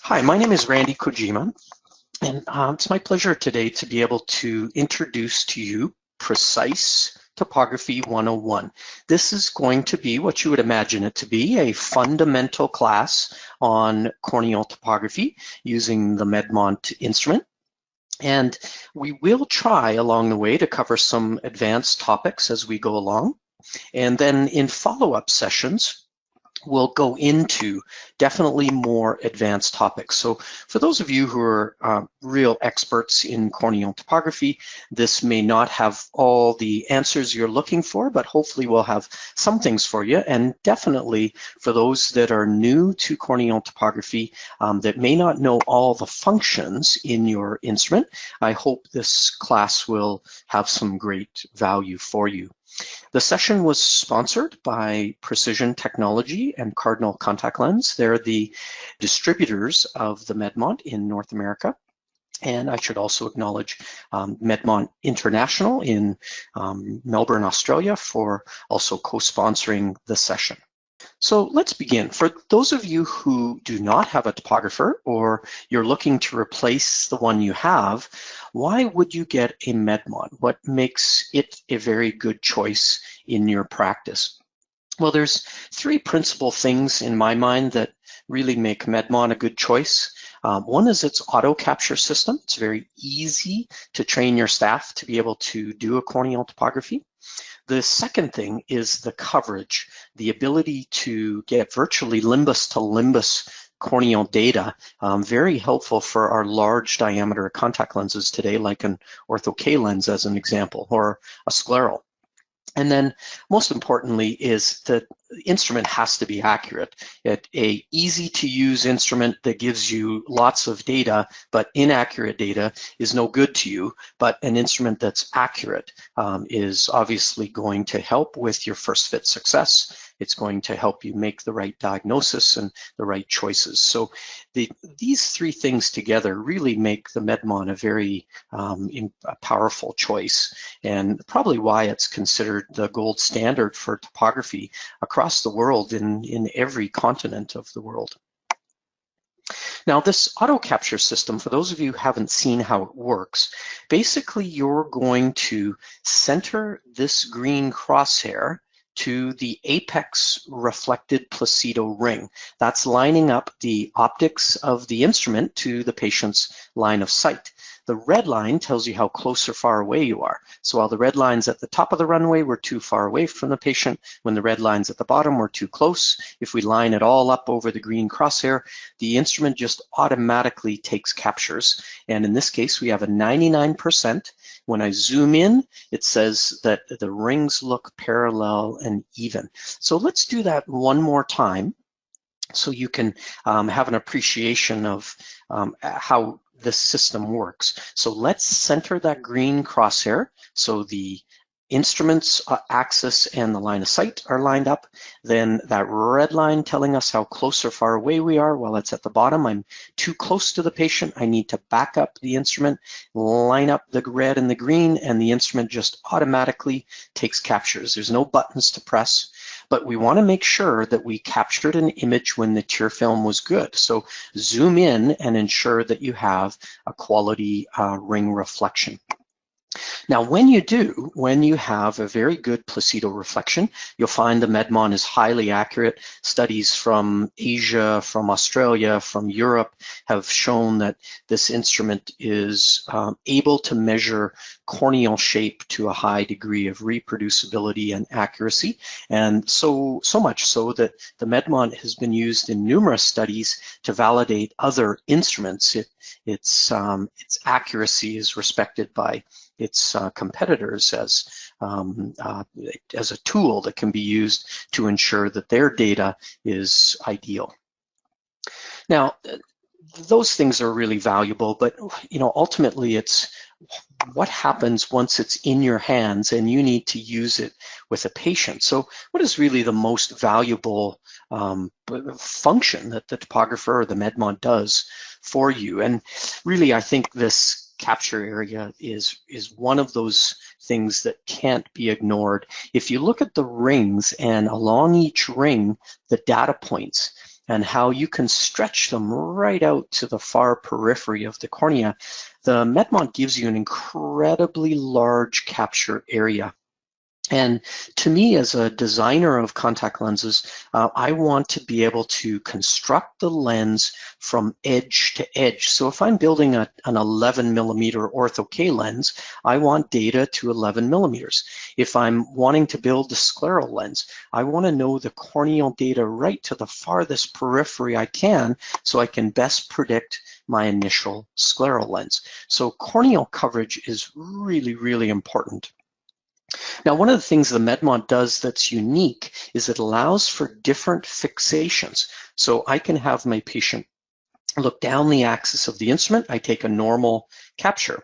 Hi, my name is Randy Kojima, and it's my pleasure today to be able to introduce to you Precise Topography 101. This is going to be what you would imagine it to be, a fundamental class on corneal topography using the Medmont instrument. And we will try along the way to cover some advanced topics as we go along. And then in follow-up sessions, we'll go into definitely more advanced topics. So for those of you who are real experts in corneal topography, this may not have all the answers you're looking for, but hopefully we'll have some things for you. And definitely for those that are new to corneal topography that may not know all the functions in your instrument, I hope this class will have some great value for you. The session was sponsored by Precision Technology and Cardinal Contact Lens. They're the distributors of the Medmont in North America. And I should also acknowledge Medmont International in Melbourne, Australia, for also co-sponsoring the session. So let's begin. For those of you who do not have a topographer or you're looking to replace the one you have, why would you get a Medmont? What makes it a very good choice in your practice? Well, there's three principal things in my mind that really make Medmont a good choice. One is its auto capture system. It's very easy to train your staff to be able to do a corneal topography. The second thing is the coverage, the ability to get virtually limbus to limbus corneal data, very helpful for our large diameter contact lenses today, like an ortho-K lens as an example, or a scleral. And then most importantly is the instrument has to be accurate. It's an easy to use instrument that gives you lots of data, but inaccurate data is no good to you. But an instrument that's accurate is obviously going to help with your first fit success. It's going to help you make the right diagnosis and the right choices. So these three things together really make the Medmont a very powerful choice, and probably why it's considered the gold standard for topography across the world in every continent of the world. Now, this auto capture system, for those of you who haven't seen how it works, basically you're going to center this green crosshair to the apex reflected placido ring. That's lining up the optics of the instrument to the patient's line of sight. The red line tells you how close or far away you are. So while the red line's at the top of the runway, we're too far away from the patient. When the red line's at the bottom, we're too close. If we line it all up over the green crosshair, the instrument just automatically takes captures. And in this case, we have a 99%. When I zoom in, it says that the rings look parallel and even. So let's do that one more time so you can have an appreciation of how this system works. So let's center that green crosshair so the instrument's axis and the line of sight are lined up. Then that red line telling us how close or far away we are. While it's at the bottom, I'm too close to the patient. I need to back up the instrument, line up the red and the green, and the instrument just automatically takes captures. There's no buttons to press, but we want to make sure that we captured an image when the tear film was good. So zoom in and ensure that you have a quality ring reflection. Now, when you have a very good placido reflection, you'll find the Medmont is highly accurate. Studies from Asia, from Australia, from Europe have shown that this instrument is able to measure corneal shape to a high degree of reproducibility and accuracy. And so much so that the Medmont has been used in numerous studies to validate other instruments. Its accuracy is respected by its competitors as a tool that can be used to ensure that their data is ideal. Now, those things are really valuable, but ultimately it's what happens once it's in your hands and you need to use it with a patient. So what is really the most valuable function that the topographer or the Medmont does for you? And really, I think this capture area is one of those things that can't be ignored. If you look at the rings and along each ring, the data points, and how you can stretch them right out to the far periphery of the cornea, the Medmont gives you an incredibly large capture area. And to me, as a designer of contact lenses, I want to be able to construct the lens from edge to edge. So if I'm building an 11 millimeter ortho K lens, I want data to 11 millimeters. If I'm wanting to build the scleral lens, I want to know the corneal data right to the farthest periphery I can, so I can best predict my initial scleral lens. So corneal coverage is really, really important. Now, one of the things the Medmont does that's unique is it allows for different fixations. So I can have my patient look down the axis of the instrument. I take a normal capture,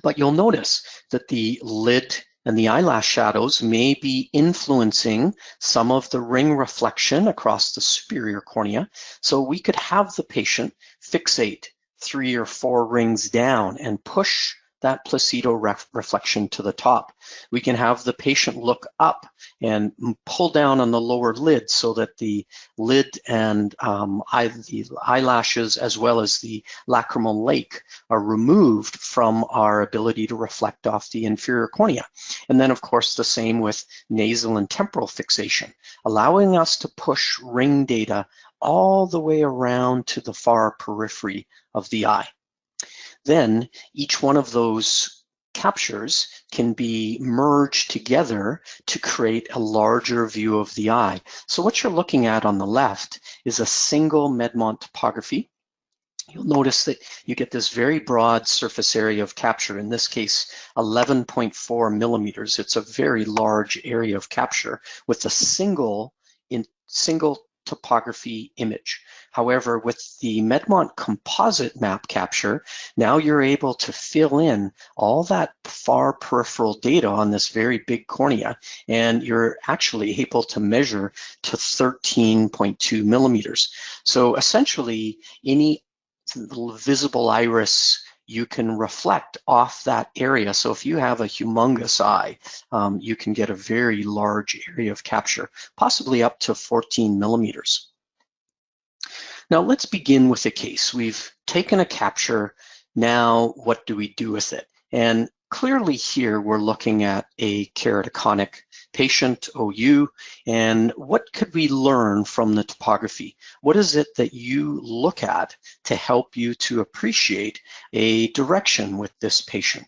but you'll notice that the lid and the eyelash shadows may be influencing some of the ring reflection across the superior cornea. So we could have the patient fixate 3 or 4 rings down and push that placido reflection to the top. We can have the patient look up and pull down on the lower lid so that the lid and the eyelashes as well as the lacrimal lake are removed from our ability to reflect off the inferior cornea. And then of course the same with nasal and temporal fixation, allowing us to push ring data all the way around to the far periphery of the eye. Then each one of those captures can be merged together to create a larger view of the eye. So what you're looking at on the left is a single Medmont topography. You'll notice that you get this very broad surface area of capture, in this case 11.4 millimeters. It's a very large area of capture with a single topography image. However, with the Medmont composite map capture, now you're able to fill in all that far peripheral data on this very big cornea, and you're actually able to measure to 13.2 millimeters. So essentially, any visible iris you can reflect off that area. So if you have a humongous eye, you can get a very large area of capture, possibly up to 14 millimeters. Now let's begin with a case. We've taken a capture. Now what do we do with it? And clearly here we're looking at a keratoconic patient, OU, and what could we learn from the topography? What is it that you look at to help you to appreciate a direction with this patient?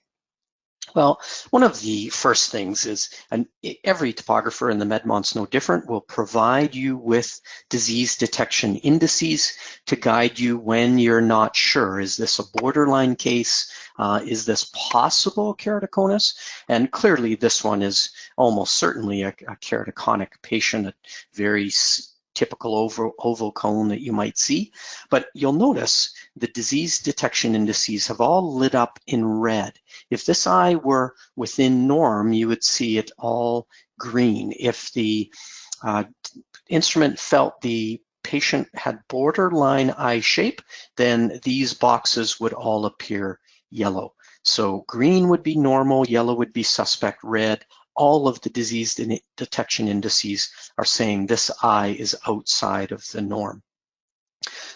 Well, one of the first things is, and every topographer in the Medmont's no different, will provide you with disease detection indices to guide you when you're not sure. Is this a borderline case? Is this possible keratoconus? And clearly this one is almost certainly a keratoconic patient, a very typical oval cone that you might see. But you'll notice the disease detection indices have all lit up in red. If this eye were within norm, you would see it all green. If the instrument felt the patient had borderline eye shape, then these boxes would all appear yellow. So green would be normal, yellow would be suspect, red. All of the disease detection indices are saying this eye is outside of the norm.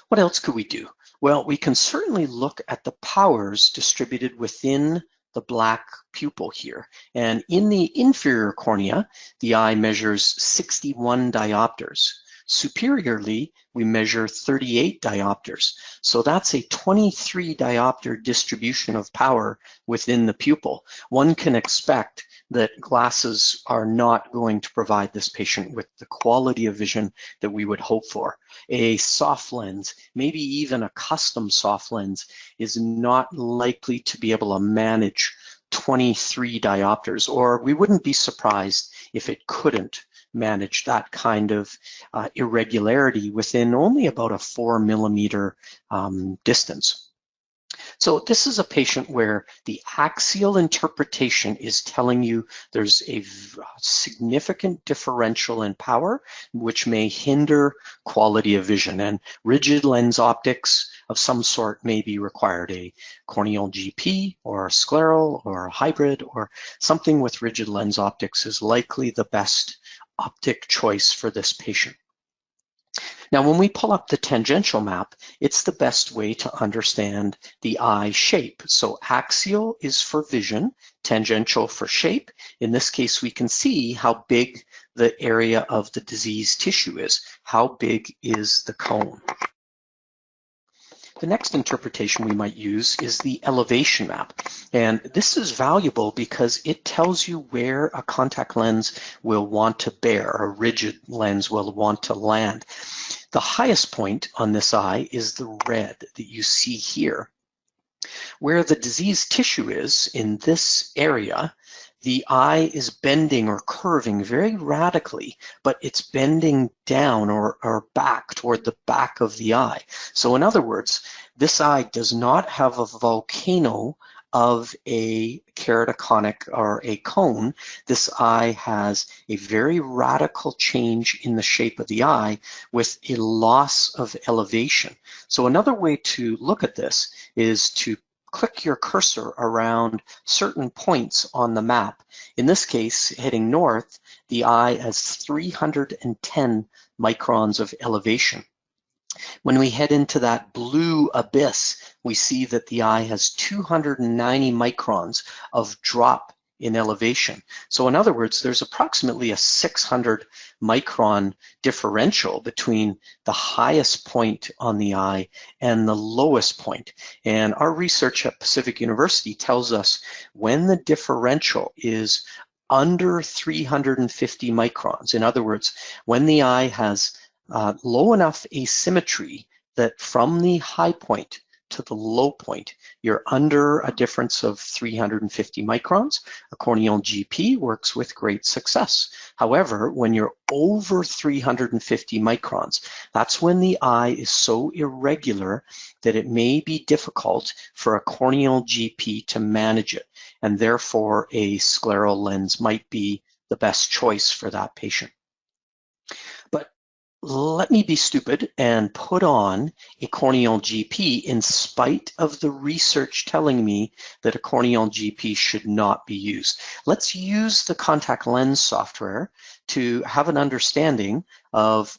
What else could we do? Well, we can certainly look at the powers distributed within the black pupil here. And in the inferior cornea, the eye measures 61 diopters. Superiorly, we measure 38 diopters. So that's a 23 diopter distribution of power within the pupil. One can expect that glasses are not going to provide this patient with the quality of vision that we would hope for. A soft lens, maybe even a custom soft lens, is not likely to be able to manage 23 diopters, or we wouldn't be surprised if it couldn't manage that kind of irregularity within only about a 4 millimeter distance. So this is a patient where the axial interpretation is telling you there's a significant differential in power, which may hinder quality of vision, and rigid lens optics of some sort may be required, a corneal GP or a scleral or a hybrid or something with rigid lens optics is likely the best optic choice for this patient. Now, when we pull up the tangential map, it's the best way to understand the eye shape. So axial is for vision, tangential for shape. In this case, we can see how big the area of the diseased tissue is. How big is the cone? The next interpretation we might use is the elevation map. And this is valuable because it tells you where a contact lens will want to bear, a rigid lens will want to land. The highest point on this eye is the red that you see here. Where the diseased tissue is, in this area, the eye is bending or curving very radically, but it's bending down or back toward the back of the eye. So in other words, this eye does not have a volcano of a keratoconic or a cone. This eye has a very radical change in the shape of the eye with a loss of elevation. So another way to look at this is to click your cursor around certain points on the map. In this case, heading north, the eye has 310 microns of elevation. When we head into that blue abyss, we see that the eye has 290 microns of drop in elevation. So in other words, there's approximately a 600 micron differential between the highest point on the eye and the lowest point. And our research at Pacific University tells us when the differential is under 350 microns, in other words, when the eye has low enough asymmetry that from the high point to the low point, you're under a difference of 350 microns. A corneal GP works with great success. However, when you're over 350 microns, that's when the eye is so irregular that it may be difficult for a corneal GP to manage it, and therefore a scleral lens might be the best choice for that patient. But let me be stupid and put on a corneal GP in spite of the research telling me that a corneal GP should not be used. Let's use the contact lens software to have an understanding of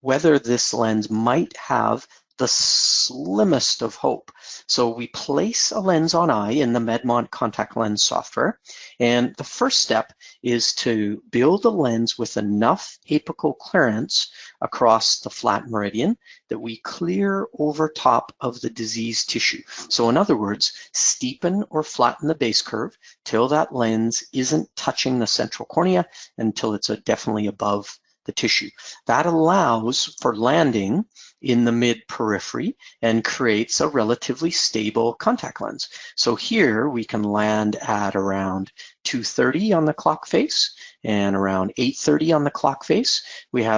whether this lens might have the slimmest of hope. So we place a lens on eye in the Medmont contact lens software, and the first step is to build a lens with enough apical clearance across the flat meridian that we clear over top of the diseased tissue. So in other words, steepen or flatten the base curve till that lens isn't touching the central cornea until it's definitely above the tissue. That allows for landing in the mid-periphery and creates a relatively stable contact lens. So here we can land at around 230 on the clock face and around 830 on the clock face. We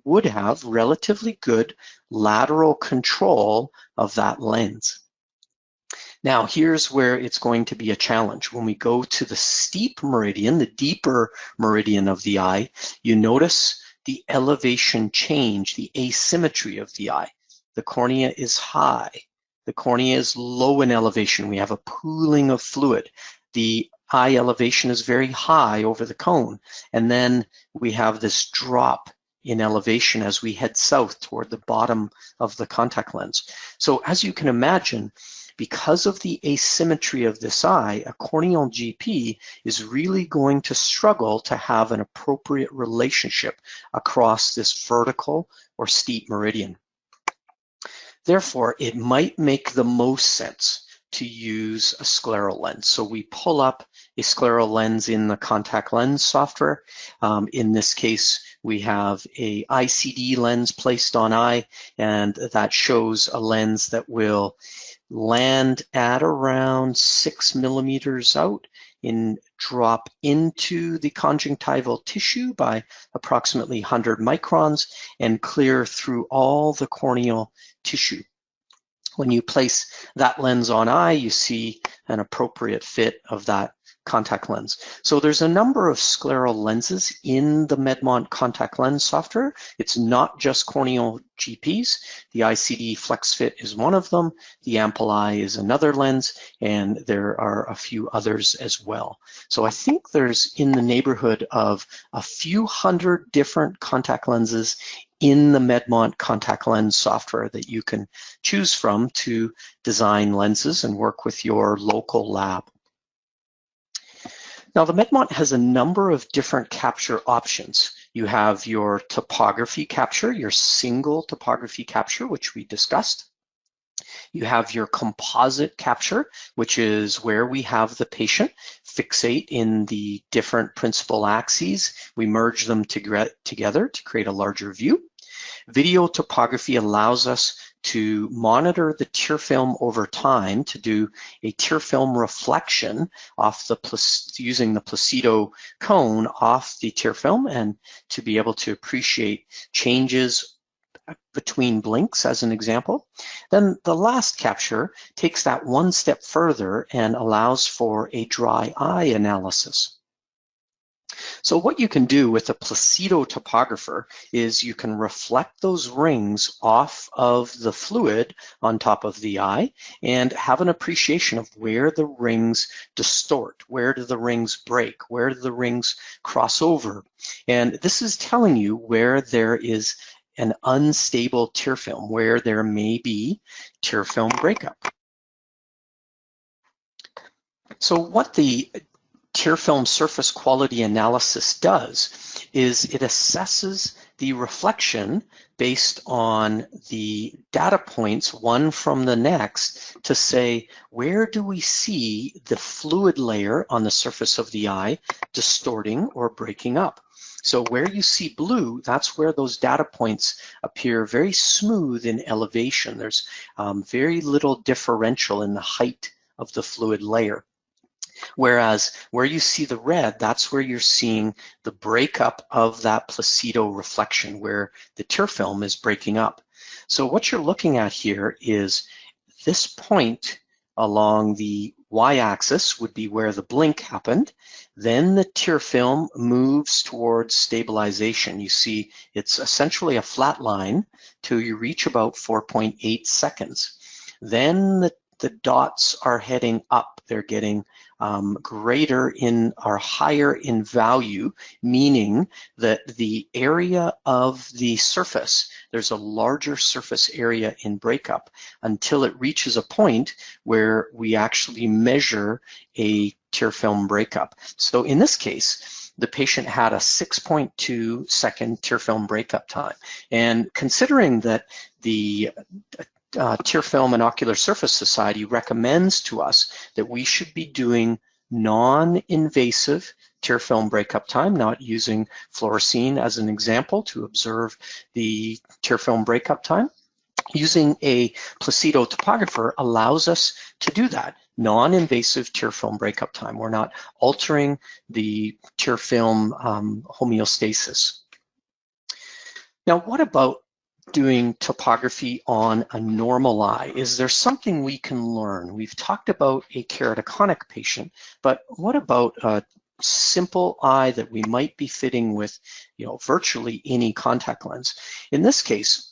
would have relatively good lateral control of that lens. Now, here's where it's going to be a challenge. When we go to the steep meridian, the deeper meridian of the eye, you notice the elevation change, the asymmetry of the eye. The cornea is high. The cornea is low in elevation. We have a pooling of fluid. The eye elevation is very high over the cone. And then we have this drop in elevation as we head south toward the bottom of the contact lens. So as you can imagine, because of the asymmetry of this eye, a corneal GP is really going to struggle to have an appropriate relationship across this vertical or steep meridian. Therefore, it might make the most sense to use a scleral lens. So we pull up a scleral lens in the contact lens software. In this case, we have a ICD lens placed on eye, and that shows a lens that will land at around 6 millimeters out and drop into the conjunctival tissue by approximately 100 microns and clear through all the corneal tissue. When you place that lens on eye, you see an appropriate fit of that contact lens. So there's a number of scleral lenses in the Medmont contact lens software. It's not just corneal GPs. The ICD FlexFit is one of them. The Ampli is another lens, and there are a few others as well. So I think there's in the neighborhood of a few hundred different contact lenses in the Medmont contact lens software that you can choose from to design lenses and work with your local lab. Now, the Medmont has a number of different capture options. You have your topography capture, your single topography capture, which we discussed. You have your composite capture, which is where we have the patient fixate in the different principal axes. We merge them together to create a larger view. Video topography allows us to monitor the tear film over time to do a tear film reflection off using the Placido cone off the tear film, and to be able to appreciate changes between blinks as an example. Then the last capture takes that one step further and allows for a dry eye analysis. So what you can do with a Placido topographer is you can reflect those rings off of the fluid on top of the eye and have an appreciation of where the rings distort, where do the rings break, where do the rings cross over. And this is telling you where there is an unstable tear film, where there may be tear film breakup. So what the tear film surface quality analysis does is it assesses the reflection based on the data points, one from the next, to say, where do we see the fluid layer on the surface of the eye distorting or breaking up? So where you see blue, that's where those data points appear very smooth in elevation. There's very little differential in the height of the fluid layer. Whereas where you see the red, that's where you're seeing the breakup of that Placido reflection, where the tear film is breaking up. So what you're looking at here is this point along the y-axis would be where the blink happened. Then the tear film moves towards stabilization. You see it's essentially a flat line till you reach about 4.8 seconds. Then the dots are heading up. They're getting greater in or higher in value, meaning that the area of the surface, there's a larger surface area in breakup until it reaches a point where we actually measure a tear film breakup. So in this case, the patient had a 6.2 second tear film breakup time. And considering that the Tear Film and Ocular Surface Society recommends to us that we should be doing non-invasive tear film breakup time, not using fluorescein as an example to observe the tear film breakup time. Using a Placido topographer allows us to do that, non-invasive tear film breakup time. We're not altering the tear film homeostasis. Now, what about doing topography on a normal eye? Is there something we can learn? We've talked about a keratoconic patient, but what about a simple eye that we might be fitting with, virtually any contact lens? In this case,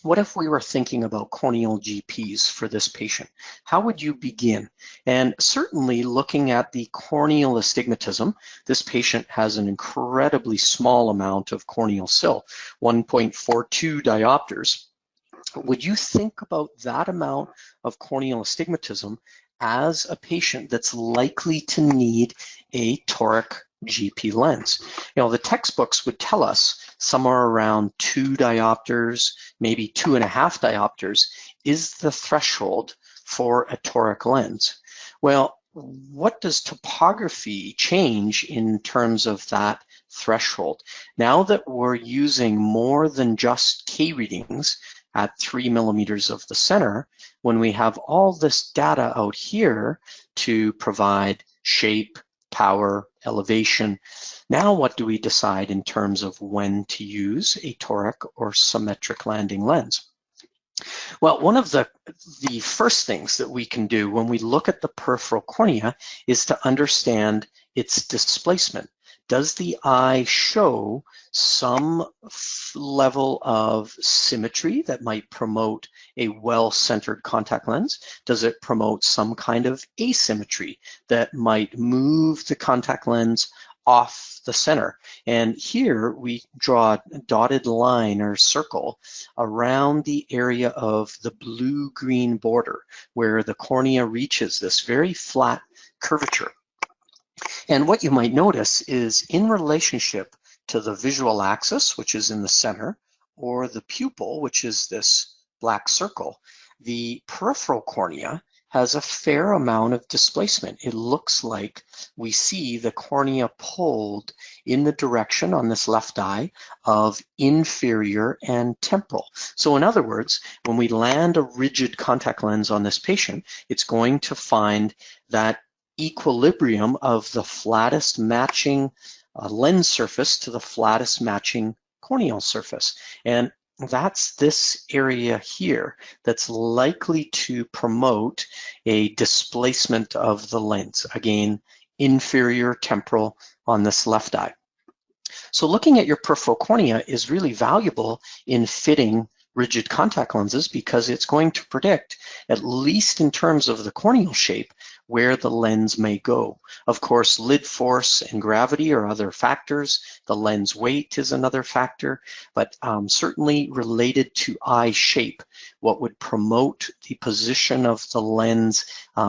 what if we were thinking about corneal GPs for this patient? How would you begin? And certainly looking at the corneal astigmatism, this patient has an incredibly small amount of corneal sill, 1.42 diopters. Would you think about that amount of corneal astigmatism as a patient that's likely to need a toric GP lens? The textbooks would tell us somewhere around 2 diopters, maybe 2.5 diopters is the threshold for a toric lens. Well, what does topography change in terms of that threshold? Now that we're using more than just K readings at 3 millimeters of the center, when we have all this data out here to provide shape, power, elevation, now what do we decide in terms of when to use a toric or symmetric landing lens? Well, one of the first things that we can do when we look at the peripheral cornea is to understand its displacement. Does the eye show some level of symmetry that might promote a well-centered contact lens? Does it promote some kind of asymmetry that might move the contact lens off the center? And here we draw a dotted line or circle around the area of the blue-green border where the cornea reaches this very flat curvature. And what you might notice is in relationship to the visual axis, which is in the center, or the pupil, which is this black circle, the peripheral cornea has a fair amount of displacement. It looks like we see the cornea pulled in the direction on this left eye of inferior and temporal. So in other words, when we land a rigid contact lens on this patient, it's going to find that equilibrium of the flattest matching lens surface to the flattest matching corneal surface. And that's this area here that's likely to promote a displacement of the lens. Again, inferior temporal on this left eye. So looking at your peripheral cornea is really valuable in fitting rigid contact lenses because it's going to predict, at least in terms of the corneal shape, where the lens may go. Of course, lid force and gravity are other factors. The lens weight is another factor, but certainly related to eye shape, what would promote the position of the lens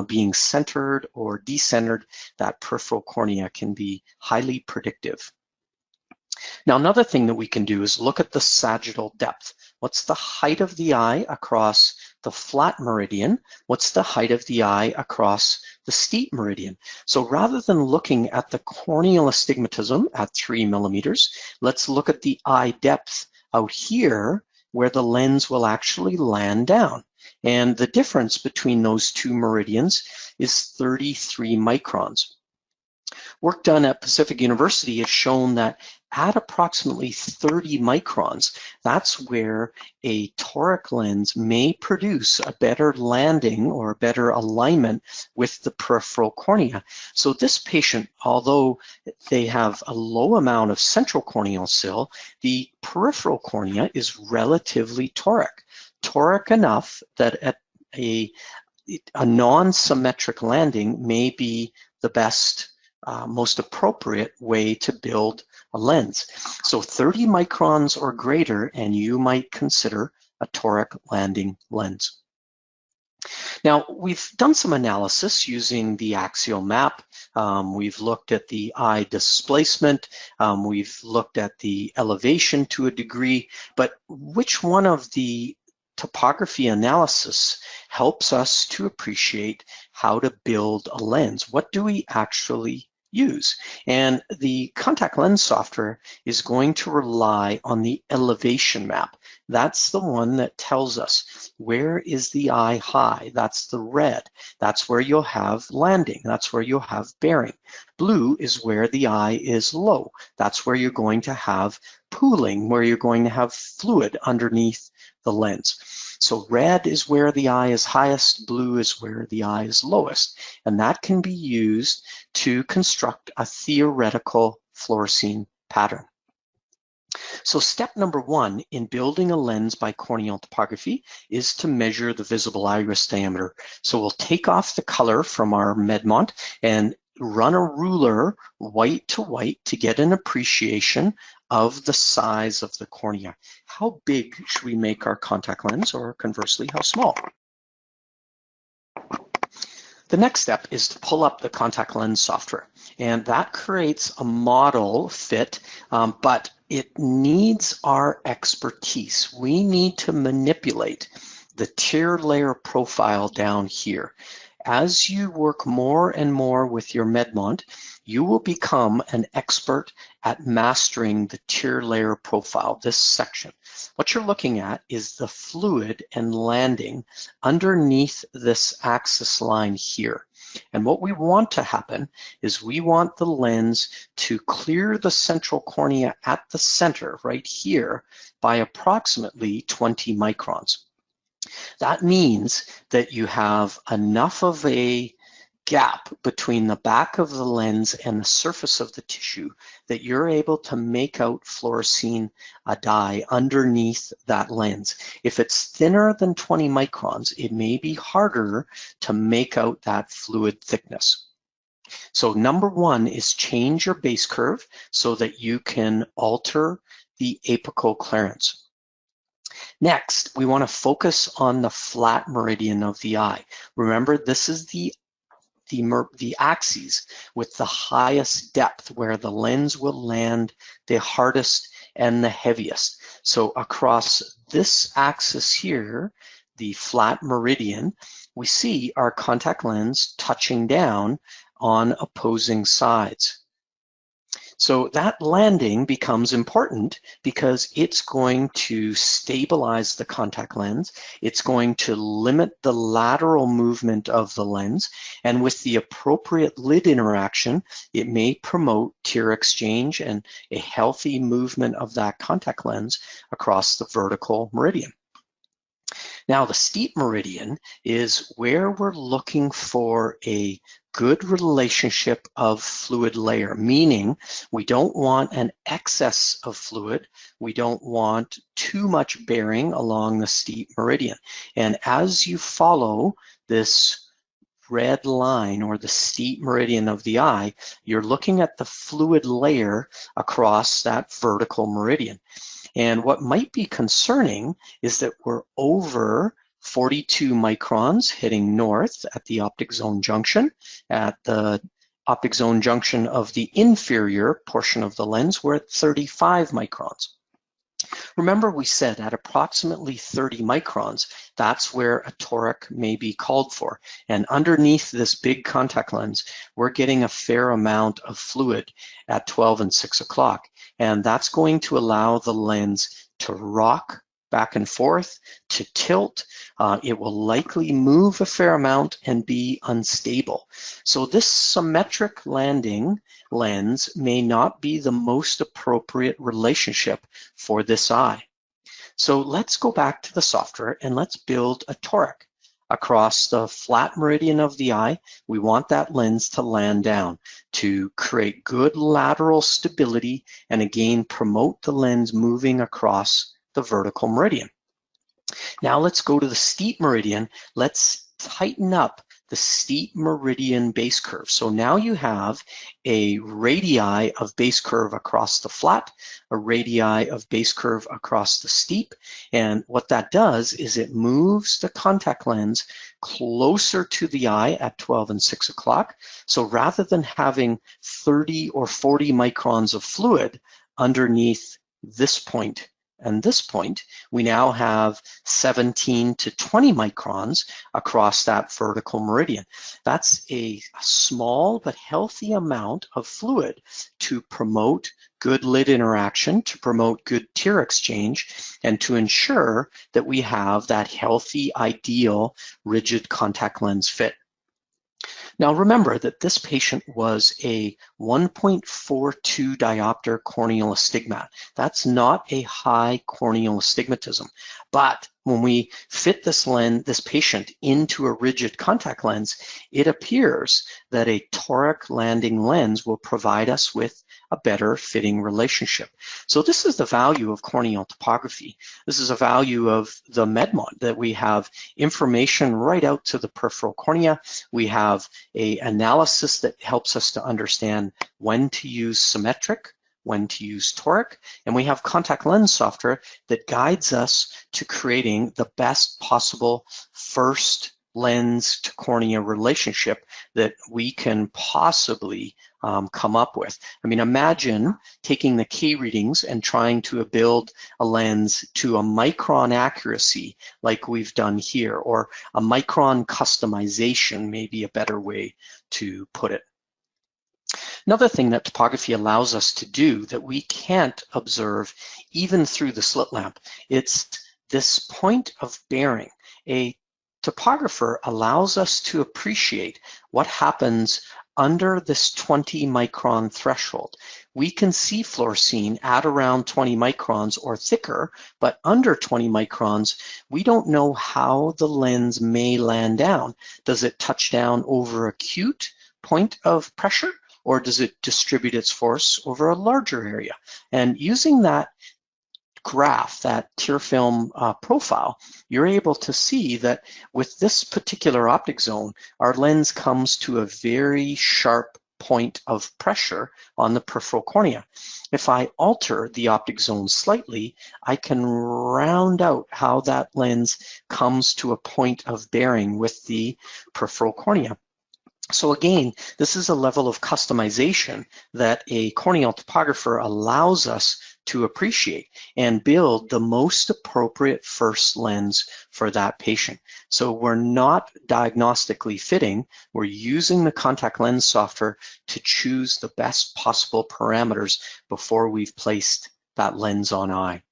being centered or decentered, that peripheral cornea can be highly predictive. Now, another thing that we can do is look at the sagittal depth. What's the height of the eye across the flat meridian? What's the height of the eye across the steep meridian? So rather than looking at the corneal astigmatism at 3 millimeters, let's look at the eye depth out here where the lens will actually land down. And the difference between those two meridians is 33 microns. Work done at Pacific University has shown that at approximately 30 microns, that's where a toric lens may produce a better landing or a better alignment with the peripheral cornea. So this patient, although they have a low amount of central corneal sill, the peripheral cornea is relatively toric. Toric enough that at a non-symmetric landing may be the best most appropriate way to build a lens. So 30 microns or greater, and you might consider a toric landing lens. Now, we've done some analysis using the axial map. We've looked at the eye displacement. We've looked at the elevation to a degree, but which one of the topography analysis helps us to appreciate how to build a lens? What do we actually use? And the contact lens software is going to rely on the elevation map. That's the one that tells us where is the eye high. That's the red. That's where you'll have landing. That's where you'll have bearing. Blue is where the eye is low. That's where you're going to have pooling, where you're going to have fluid underneath the lens. So red is where the eye is highest, blue is where the eye is lowest, and that can be used to construct a theoretical fluorescein pattern. So step number one in building a lens by corneal topography is to measure the visible iris diameter. So we'll take off the color from our Medmont and run a ruler white to white to get an appreciation of the size of the cornea. How big should we make our contact lens, or conversely, how small? The next step is to pull up the contact lens software, and that creates a model fit, but it needs our expertise. We need to manipulate the tear layer profile down here. As you work more and more with your Medmont, you will become an expert at mastering the tear layer profile, this section. What you're looking at is the fluid and landing underneath this axis line here. And what we want to happen is we want the lens to clear the central cornea at the center right here by approximately 20 microns. That means that you have enough of a gap between the back of the lens and the surface of the tissue that you're able to make out fluorescein dye underneath that lens. If it's thinner than 20 microns, it may be harder to make out that fluid thickness. So number one is change your base curve so that you can alter the apical clearance. Next, we want to focus on the flat meridian of the eye. Remember, this is the axis with the highest depth where the lens will land the hardest and the heaviest. So across this axis here, the flat meridian, we see our contact lens touching down on opposing sides. So that landing becomes important because it's going to stabilize the contact lens. It's going to limit the lateral movement of the lens. And with the appropriate lid interaction, it may promote tear exchange and a healthy movement of that contact lens across the vertical meridian. Now, the steep meridian is where we're looking for a good relationship of fluid layer, meaning we don't want an excess of fluid. We don't want too much bearing along the steep meridian. And as you follow this red line or the steep meridian of the eye, you're looking at the fluid layer across that vertical meridian. And what might be concerning is that we're over 42 microns heading north at the optic zone junction. At the optic zone junction of the inferior portion of the lens, we're at 35 microns. Remember, we said at approximately 30 microns, that's where a toric may be called for. And underneath this big contact lens, we're getting a fair amount of fluid at 12 and 6 o'clock. And that's going to allow the lens to rock back and forth, to tilt. It will likely move a fair amount and be unstable. So this symmetric landing lens may not be the most appropriate relationship for this eye. So let's go back to the software and let's build a toric. Across the flat meridian of the eye, we want that lens to land down to create good lateral stability and again promote the lens moving across the vertical meridian. Now let's go to the steep meridian. Let's tighten up the steep meridian base curve. So now you have a radii of base curve across the flat, a radii of base curve across the steep. And what that does is it moves the contact lens closer to the eye at 12 and 6 o'clock. So rather than having 30 or 40 microns of fluid underneath this point and this point, we now have 17 to 20 microns across that vertical meridian. That's a small but healthy amount of fluid to promote good lid interaction, to promote good tear exchange, and to ensure that we have that healthy, ideal, rigid contact lens fit. Now remember that this patient was a 1.42 diopter corneal astigmat. That's not a high corneal astigmatism. But when we fit this patient into a rigid contact lens, it appears that a toric landing lens will provide us with a better fitting relationship. So this is the value of corneal topography. This is a value of the Medmont, that we have information right out to the peripheral cornea. We have an analysis that helps us to understand when to use symmetric, when to use toric, and we have contact lens software that guides us to creating the best possible first lens to cornea relationship that we can possibly come up with. I mean, imagine taking the K readings and trying to build a lens to a micron accuracy like we've done here, or a micron customization may be a better way to put it. Another thing that topography allows us to do that we can't observe even through the slit lamp, it's this point of bearing. A topographer allows us to appreciate what happens under this 20 micron threshold. we can see fluorescein at around 20 microns or thicker, but under 20 microns, we don't know how the lens may land down. Does it touch down over a acute point of pressure, or does it distribute its force over a larger area? And using that graph, that tear film profile, you're able to see that with this particular optic zone, our lens comes to a very sharp point of pressure on the peripheral cornea. If I alter the optic zone slightly, I can round out how that lens comes to a point of bearing with the peripheral cornea. So again, this is a level of customization that a corneal topographer allows us to appreciate and build the most appropriate first lens for that patient. So we're not diagnostically fitting, we're using the contact lens software to choose the best possible parameters before we've placed that lens on eye.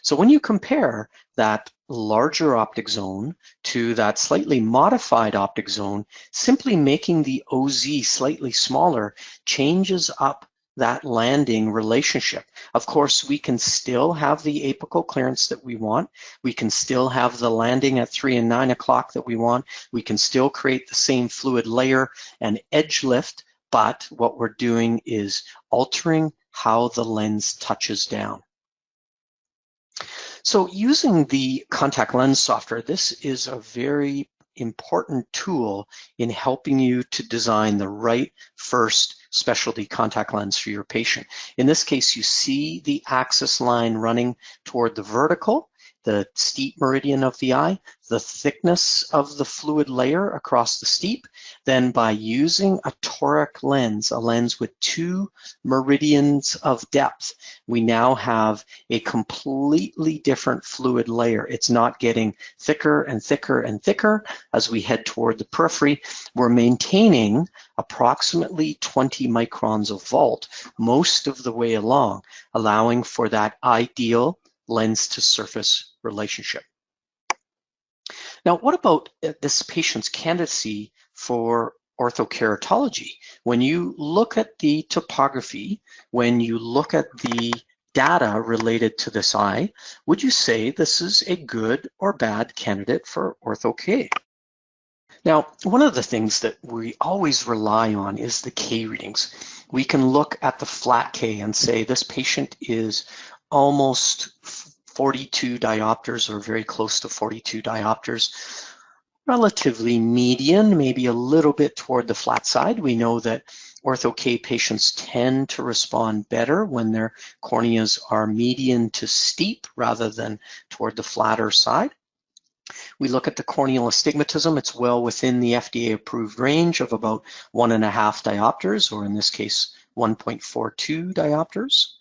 So when you compare that larger optic zone to that slightly modified optic zone, simply making the OZ slightly smaller changes up that landing relationship. Of course, we can still have the apical clearance that we want. We can still have the landing at 3 and 9 o'clock that we want. We can still create the same fluid layer and edge lift, but what we're doing is altering how the lens touches down. So using the contact lens software, this is a very important tool in helping you to design the right first specialty contact lens for your patient. In this case, you see the axis line running toward the vertical, the steep meridian of the eye, the thickness of the fluid layer across the steep. Then by using a toric lens, a lens with 2 meridians of depth, we now have a completely different fluid layer. It's not getting thicker and thicker and thicker as we head toward the periphery. We're maintaining approximately 20 microns of vault most of the way along, allowing for that ideal lens to surface relationship. Now, what about this patient's candidacy for orthokeratology? When you look at the topography, when you look at the data related to this eye, would you say this is a good or bad candidate for ortho-K? Now, one of the things that we always rely on is the K readings. We can look at the flat K and say this patient is almost 42 diopters or very close to 42 diopters, relatively median, maybe a little bit toward the flat side. We know that ortho-K patients tend to respond better when their corneas are median to steep rather than toward the flatter side. We look at the corneal astigmatism. It's well within the FDA approved range of about 1.5 diopters, or in this case, 1.42 diopters.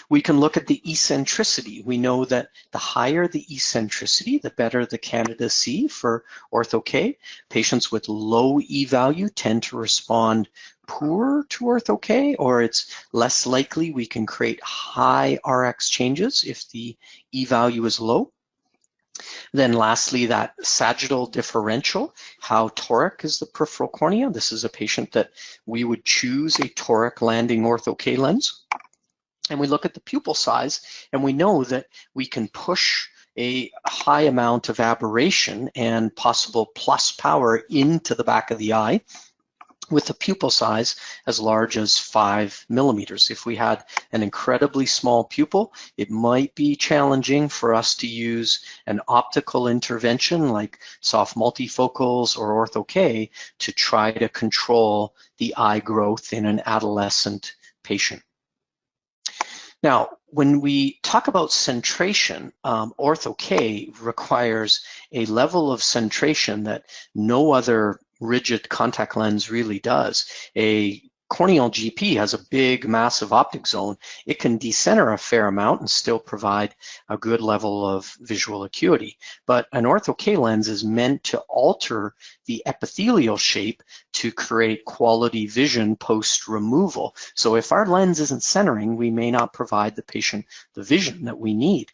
We can look at the eccentricity. We know that the higher the eccentricity, the better the candidacy for ortho-K. Patients with low E value tend to respond poor to ortho-K, or it's less likely we can create high RX changes if the E value is low. Then lastly, that sagittal differential, how toric is the peripheral cornea. This is a patient that we would choose a toric landing ortho-K lens. And we look at the pupil size, and we know that we can push a high amount of aberration and possible plus power into the back of the eye with a pupil size as large as 5 millimeters. If we had an incredibly small pupil, it might be challenging for us to use an optical intervention like soft multifocals or ortho-K to try to control the eye growth in an adolescent patient. Now, when we talk about centration, ortho-K requires a level of centration that no other rigid contact lens really does. A corneal GP has a big, massive optic zone. It can decenter a fair amount and still provide a good level of visual acuity. But an ortho-K lens is meant to alter the epithelial shape to create quality vision post-removal. So if our lens isn't centering, we may not provide the patient the vision that we need.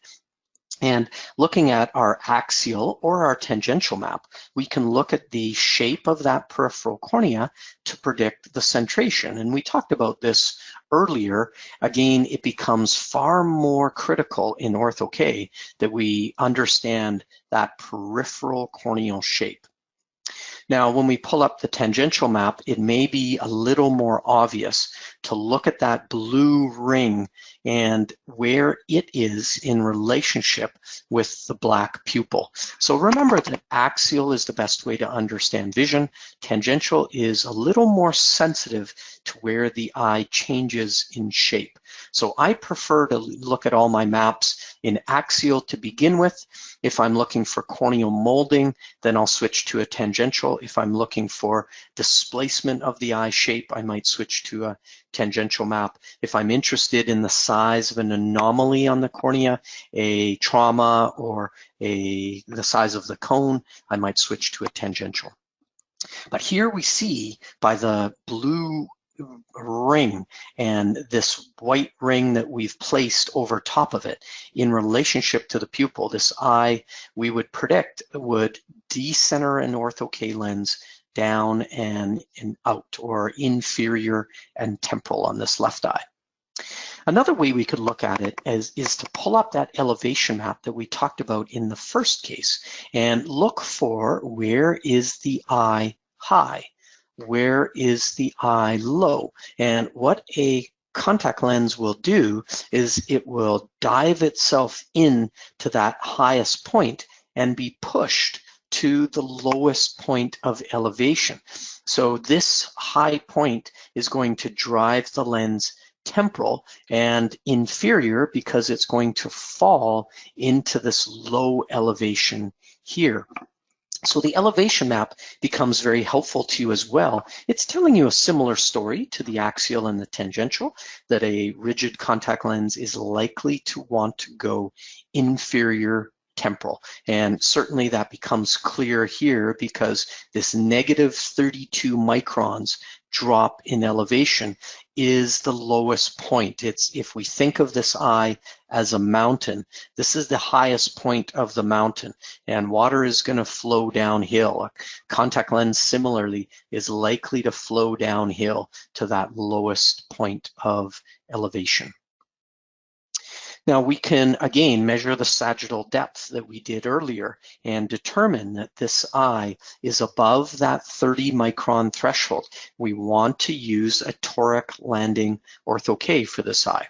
And looking at our axial or our tangential map, we can look at the shape of that peripheral cornea to predict the centration. And we talked about this earlier. Again, it becomes far more critical in ortho-K that we understand that peripheral corneal shape. Now, when we pull up the tangential map, it may be a little more obvious to look at that blue ring and where it is in relationship with the black pupil. So remember that axial is the best way to understand vision. Tangential is a little more sensitive to where the eye changes in shape. So I prefer to look at all my maps in axial to begin with. If I'm looking for corneal molding, then I'll switch to a tangential. If I'm looking for displacement of the eye shape, I might switch to a tangential map. If I'm interested in the size of an anomaly on the cornea, a trauma, or the size of the cone, I might switch to a tangential. But here we see by the blue ring and this white ring that we've placed over top of it in relationship to the pupil, this eye we would predict would decenter an ortho-K lens down and out, or inferior and temporal on this left eye. Another way we could look at it is to pull up that elevation map that we talked about in the first case and look for where is the eye high, where is the eye low. And what a contact lens will do is it will dive itself in to that highest point and be pushed to the lowest point of elevation. So this high point is going to drive the lens temporal, and inferior because it's going to fall into this low elevation here. So the elevation map becomes very helpful to you as well. It's telling you a similar story to the axial and the tangential, that a rigid contact lens is likely to want to go inferior temporal. And certainly that becomes clear here because this negative 32 microns drop in elevation is the lowest point. It's, if we think of this eye as a mountain, this is the highest point of the mountain, and water is going to flow downhill. A contact lens similarly is likely to flow downhill to that lowest point of elevation. Now we can again measure the sagittal depth that we did earlier and determine that this eye is above that 30 micron threshold. We want to use a toric landing ortho-K for this eye.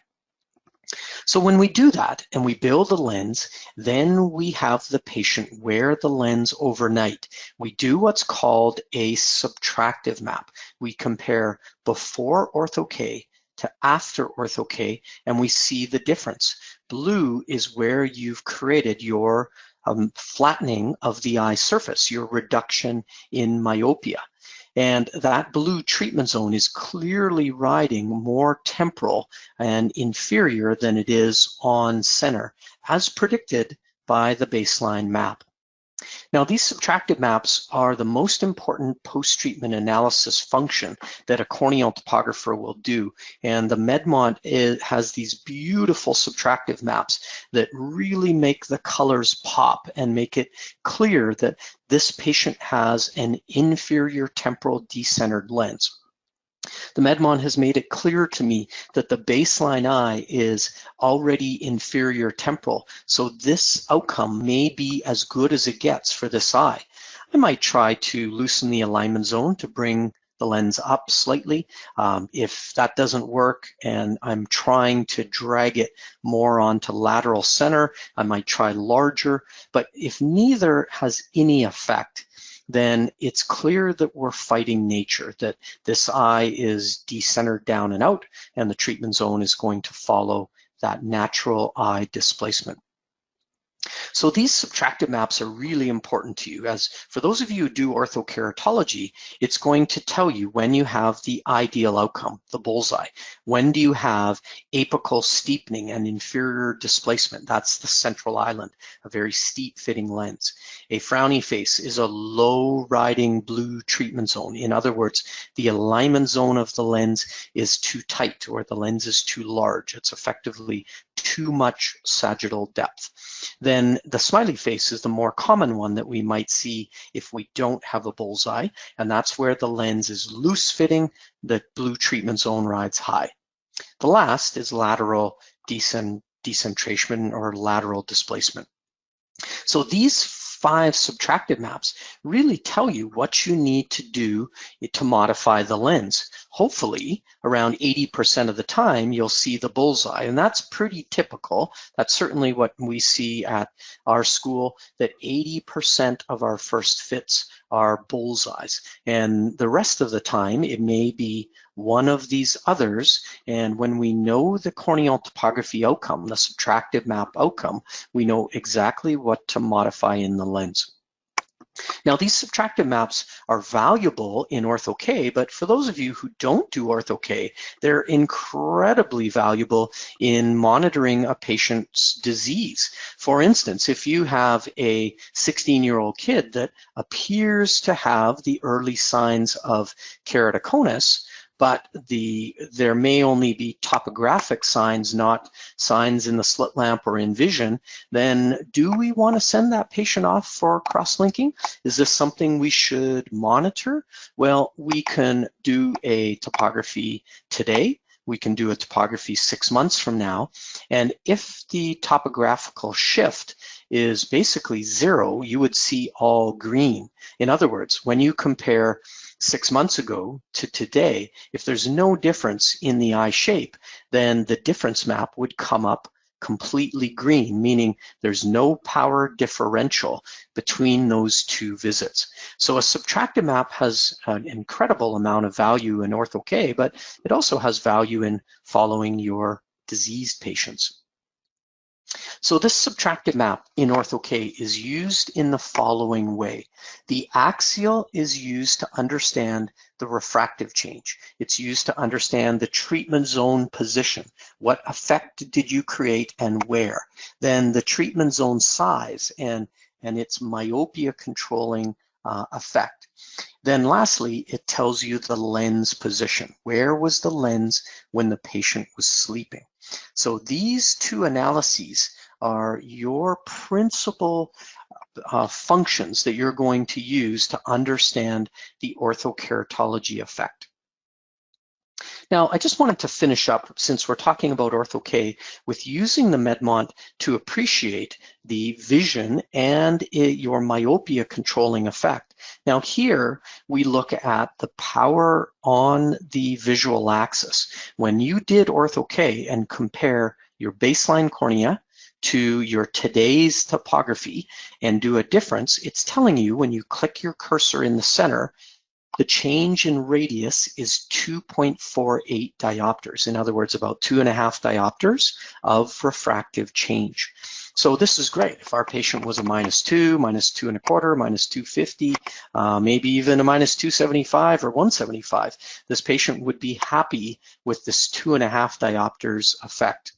So when we do that and we build a lens, then we have the patient wear the lens overnight. We do what's called a subtractive map. We compare before ortho-K to after ortho-K, and we see the difference. Blue is where you've created your flattening of the eye surface, your reduction in myopia. And that blue treatment zone is clearly riding more temporal and inferior than it is on center, as predicted by the baseline map. Now, these subtractive maps are the most important post-treatment analysis function that a corneal topographer will do. And the Medmont has these beautiful subtractive maps that really make the colors pop and make it clear that this patient has an inferior temporal decentered lens. The Medmont has made it clear to me that the baseline eye is already inferior temporal, so this outcome may be as good as it gets for this eye. I might try to loosen the alignment zone to bring the lens up slightly. If that doesn't work and I'm trying to drag it more onto lateral center, I might try larger, but if neither has any effect, then it's clear that we're fighting nature, that this eye is decentered down and out, and the treatment zone is going to follow that natural eye displacement. So these subtractive maps are really important to you, as for those of you who do orthokeratology, it's going to tell you when you have the ideal outcome, the bullseye. When do you have apical steepening and inferior displacement? That's the central island, a very steep fitting lens. A frowny face is a low riding blue treatment zone. In other words, the alignment zone of the lens is too tight, or the lens is too large. It's effectively too much sagittal depth. Then then the smiley face is the more common one that we might see if we don't have a bullseye, and that's where the lens is loose fitting, the blue treatment zone rides high. The last is lateral decentration or lateral displacement. So these 5 subtractive maps really tell you what you need to do to modify the lens. Hopefully, around 80% of the time, you'll see the bullseye, and that's pretty typical. That's certainly what we see at our school, that 80% of our first fits are bullseyes, and the rest of the time, it may be one of these others. And when we know the corneal topography outcome, the subtractive map outcome, we know exactly what to modify in the lens. Now, these subtractive maps are valuable in Ortho-K, but for those of you who don't do Ortho-K, they're incredibly valuable in monitoring a patient's disease. For instance, if you have a 16-year-old kid that appears to have the early signs of keratoconus, but there may only be topographic signs, not signs in the slit lamp or in vision, then do we want to send that patient off for cross-linking? Is this something we should monitor? Well, we can do a topography today. We can do a topography 6 months from now. And if the topographical shift is basically 0, you would see all green. In other words, when you compare 6 months ago to today, if there's no difference in the eye shape, then the difference map would come up completely green, meaning there's no power differential between those 2 visits. So a subtractive map has an incredible amount of value in Ortho-K, but it also has value in following your diseased patients. So this subtractive map in Ortho-K is used in the following way. The axial is used to understand the refractive change. It's used to understand the treatment zone position. What effect did you create and where? Then the treatment zone size and its myopia controlling effect. Then lastly, it tells you the lens position. Where was the lens when the patient was sleeping? So these 2 analyses are your principal functions that you're going to use to understand the orthokeratology effect. Now, I just wanted to finish up, since we're talking about Ortho-K, with using the Medmont to appreciate the vision and your myopia controlling effect. Now here, we look at the power on the visual axis. When you did Ortho-K and compare your baseline cornea to your today's topography and do a difference, it's telling you when you click your cursor in the center, the change in radius is 2.48 diopters. In other words, about 2.5 diopters of refractive change. So this is great. If our patient was a -2, -2.25, -250, maybe even a -275 or 175, this patient would be happy with this 2.5 diopters effect.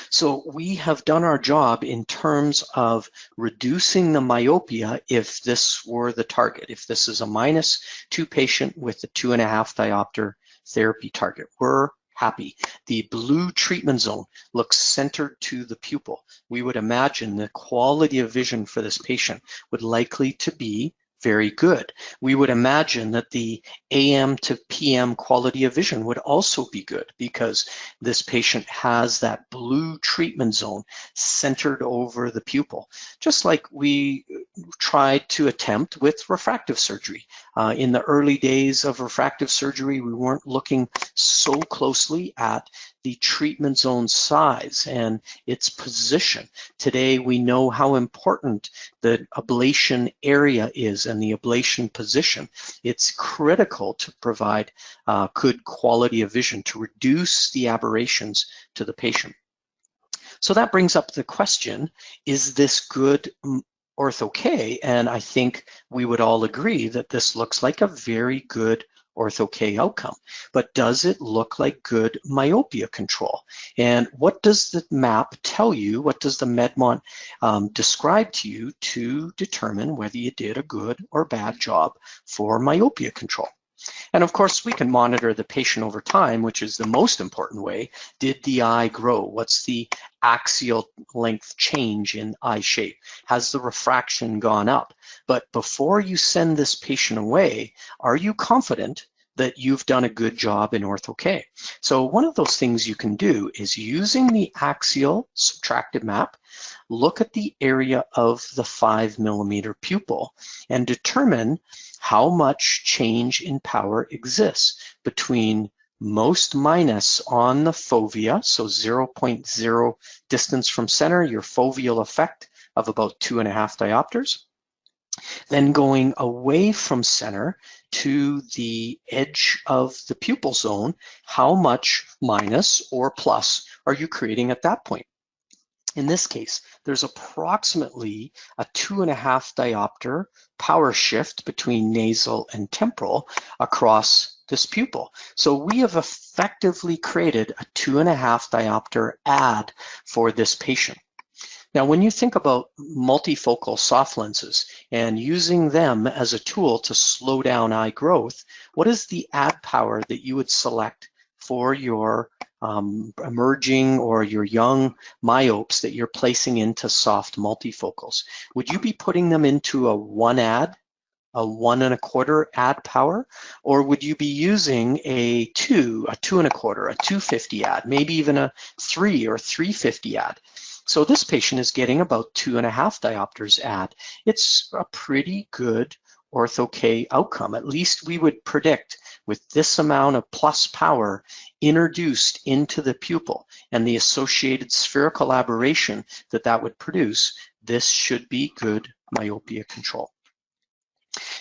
So we have done our job in terms of reducing the myopia if this were the target. If this is a -2 patient with a 2.5 diopter therapy target, we're happy. The blue treatment zone looks centered to the pupil. We would imagine the quality of vision for this patient would likely to be very good. We would imagine that the AM to PM quality of vision would also be good because this patient has that blue treatment zone centered over the pupil, just like we tried to attempt with refractive surgery. In the early days of refractive surgery, we weren't looking so closely at the treatment zone size and its position. Today, we know how important the ablation area is and the ablation position. It's critical to provide good quality of vision, to reduce the aberrations to the patient. So that brings up the question, is this good Ortho-K? And I think we would all agree that this looks like a very good Ortho-K outcome. But does it look like good myopia control? And what does the map tell you? What does the Medmont describe to you to determine whether you did a good or bad job for myopia control? And of course, we can monitor the patient over time, which is the most important way. Did the eye grow? What's the axial length change in eye shape? Has the refraction gone up? But before you send this patient away, are you confident that you've done a good job in Ortho-K? So one of those things you can do is, using the axial subtractive map, look at the area of the 5mm pupil and determine how much change in power exists between most minus on the fovea, so 0.0 distance from center, your foveal effect of about 2.5 diopters, then going away from center to the edge of the pupil zone, how much minus or plus are you creating at that point? In this case, there's approximately a 2.5 diopter power shift between nasal and temporal across this pupil. So we have effectively created a 2.5 diopter add for this patient. Now, when you think about multifocal soft lenses and using them as a tool to slow down eye growth, what is the add power that you would select for your emerging or your young myopes that you're placing into soft multifocals? Would you be putting them into a 1 add, a 1 1/4 add power, or would you be using a 2, a 2 1/4, a 250 add, maybe even a 3 or 350 add? So this patient is getting about 2.5 diopters add. It's a pretty good Ortho-K outcome. At least we would predict, with this amount of plus power introduced into the pupil and the associated spherical aberration that that would produce, this should be good myopia control.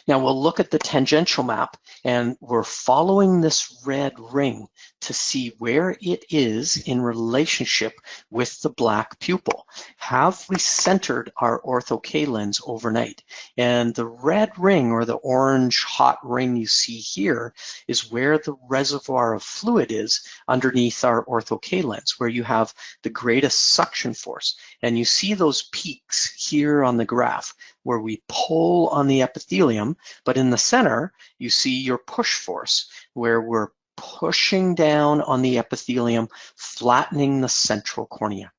Now we'll look at the tangential map, and we're following this red ring to see where it is in relationship with the black pupil. Have we centered our Ortho-K lens overnight? And the red ring, or the orange hot ring you see here, is where the reservoir of fluid is underneath our Ortho-K lens, where you have the greatest suction force. And you see those peaks here on the graph where we pull on the epithelium, but in the center, you see your push force, where we're pushing down on the epithelium, flattening the central cornea.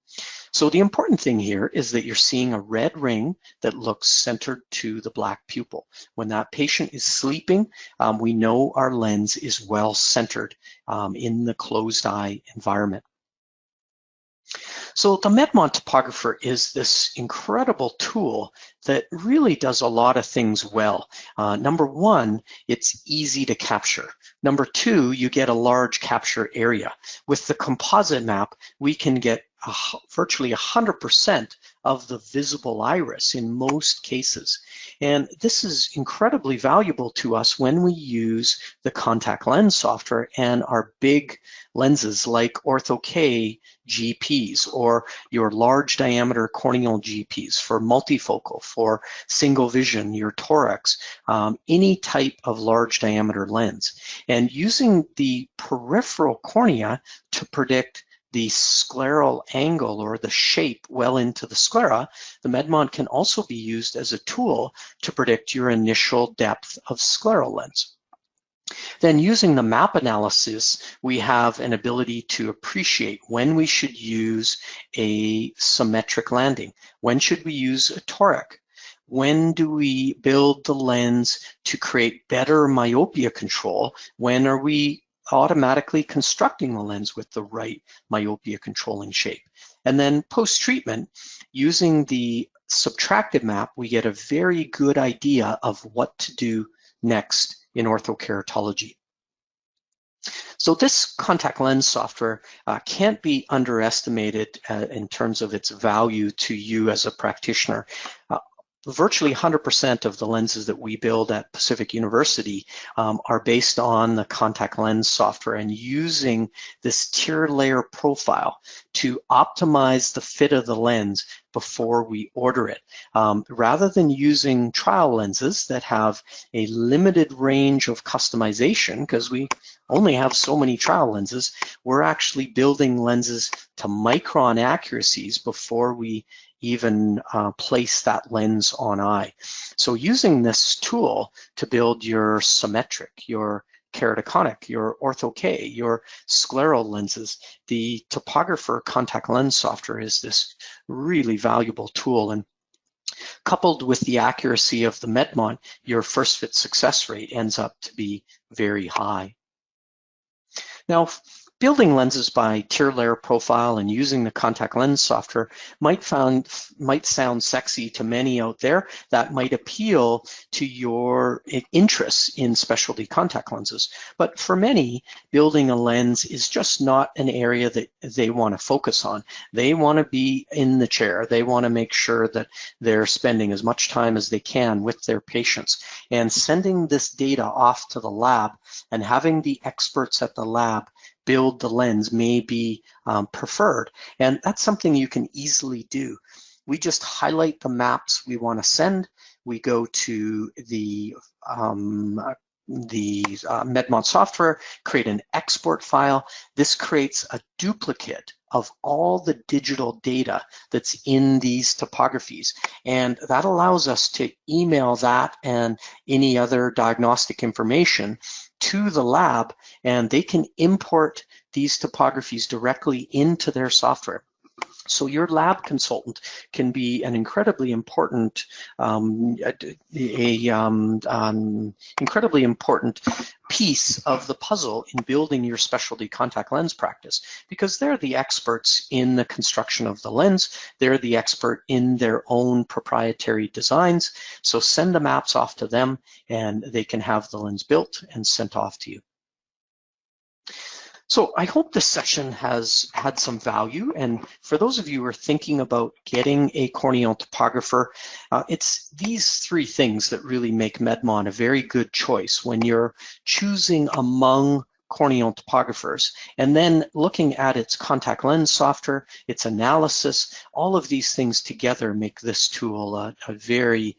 So the important thing here is that you're seeing a red ring that looks centered to the black pupil. When that patient is sleeping, we know our lens is well centered in the closed eye environment. So the Medmont Topographer is this incredible tool that really does a lot of things well. Number one, it's easy to capture. Number two, you get a large capture area. With the composite map, we can get virtually 100% of the visible iris in most cases. And this is incredibly valuable to us when we use the contact lens software and our big lenses like Ortho-K GPs, or your large diameter corneal GPs for multifocal, for single vision, your torics, any type of large diameter lens. And using the peripheral cornea to predict the scleral angle or the shape well into the sclera, the Medmont can also be used as a tool to predict your initial depth of scleral lens. Then, using the map analysis, we have an ability to appreciate when we should use a symmetric landing. When should we use a toric? When do we build the lens to create better myopia control? When are we automatically constructing the lens with the right myopia controlling shape? And then post-treatment, using the subtractive map, we get a very good idea of what to do next in orthokeratology. So this contact lens software can't be underestimated in terms of its value to you as a practitioner. Virtually 100% of the lenses that we build at Pacific University are based on the contact lens software and using this tier layer profile to optimize the fit of the lens before we order it. Rather than using trial lenses that have a limited range of customization, because we only have so many trial lenses, we're actually building lenses to micron accuracies before we even place that lens on eye. So using this tool to build your symmetric, your keratoconic, your ortho-K, your scleral lenses. The Topographer contact lens software is this really valuable tool, and coupled with the accuracy of the Medmont, your first fit success rate ends up to be very high. Now, building lenses by tier layer profile and using the contact lens software might sound sexy to many out there. That might appeal to your interests in specialty contact lenses. But for many, building a lens is just not an area that they want to focus on. They want to be in the chair. They want to make sure that they're spending as much time as they can with their patients. And sending this data off to the lab and having the experts at the lab build the lens may be preferred. And that's something you can easily do. We just highlight the maps we want to send. We go to the Medmont software, create an export file. This creates a duplicate of all the digital data that's in these topographies. And that allows us to email that and any other diagnostic information to the lab, and they can import these topographies directly into their software. So your lab consultant can be an incredibly important, incredibly important piece of the puzzle in building your specialty contact lens practice, because they're the experts in the construction of the lens. They're the expert in their own proprietary designs. So send the maps off to them, and they can have the lens built and sent off to you. So I hope this session has had some value, and for those of you who are thinking about getting a corneal topographer, it's these three things that really make Medmont a very good choice when you're choosing among corneal topographers. And then looking at its contact lens software, its analysis, all of these things together make this tool a very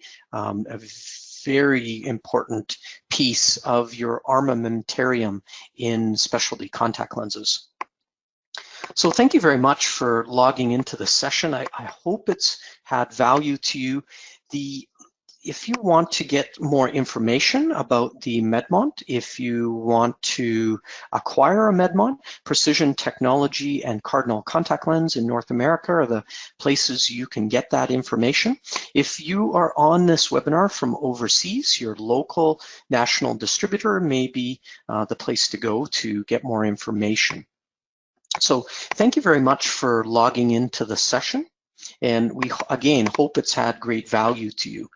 important piece of your armamentarium in specialty contact lenses. So thank you very much for logging into the session. I hope it's had value to you. If you want to get more information about the Medmont, if you want to acquire a Medmont, Precision Technology and Cardinal Contact Lens in North America are the places you can get that information. If you are on this webinar from overseas, your local national distributor may be the place to go to get more information. So thank you very much for logging into the session, and we again hope it's had great value to you.